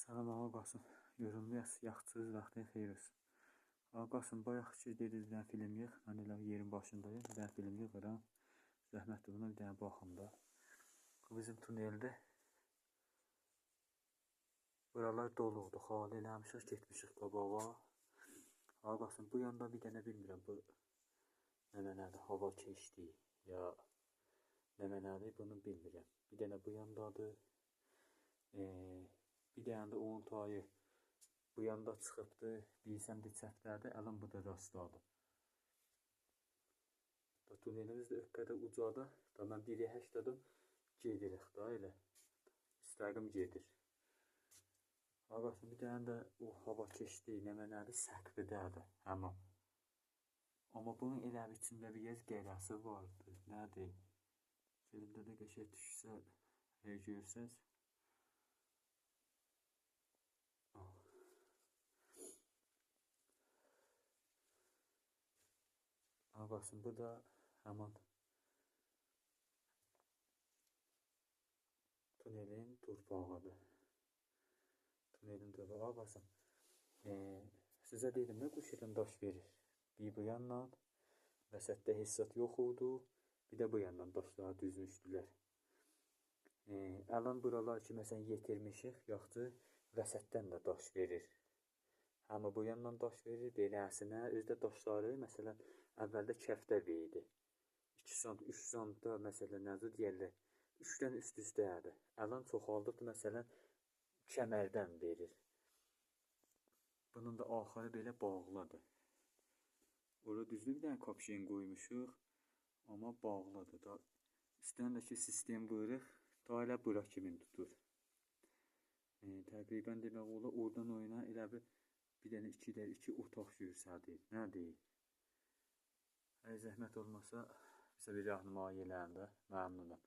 Salam ağa Qasım. Yorumlayas yaxşısınız, vaxtın xeyir olsun. Ağa Qasım, bayaq ki dediniz bir dənə film yığ. Mən elə yerin başındayım. Bir dənə film yığıram. Zəhmətdir buna bir dənə baxım da. Bu bizim tuneldə. Buralar doludur. Xali eləmişik, getmişik qabağa. Ağa Qasım, bu yanda bir dənə bilmirəm. Bu nə mənadır? Hava keçdi ya nə mənadır? Bunu bilmirəm. Bir dənə bu yandadır. Bir dənə də onun tayı bu yanda çıxıbdı. Bilsəm də çətlərdə, əlin bu da rastladı. Tunelimiz də ökkədə ucada. Da mən 1.8'da gedirik da elə. İstəqim gedir. Ağasın bir dənə də o hava keçdi. Nə mənadır? Səqvidədir. Həmam. Amma bunun elə içində bir yer qərəsi vardı. Nədir? Filmdə də qəşəng düşsə, görürsəz. Ağasın bu da həman tunelin torpağıdır. Tunelin torpağı ağasın. Sizə dedim də quşedən daş verir. Bir bu yandan, vəsətdə hissat yox oldu. Bir də bu yandan daşları düzmüşdülər. Ələn buralar ki, məsələn, yetirmişik, yaxçı vəsətdən də daş verir. Həmə bu yandan daş verir, beləsinə, özdə daşları, məsələn, əvvəldə kəftə verdi. 2 sant, 3 santda, məsələn, nəzə deyərlər, 3-dən üst-üstəyədir. Ələn çoxaldıqdır, məsələn, kəmərdən verir. Bunun da axarı belə bağlıdır. Orada düzdür, bir dənə kapşin qoymuşuq, amma bağlıdır da. İstəyən də ki, sistem buyuruq, da elə bura kimin tutur. Təqribən demək olar, oradan oyuna elə bir dənə 2 otaq görsədir. Nə deyil? Əgər zəhmət olmasa, bizə bir rəhnumayi eləyəndə məmnunum.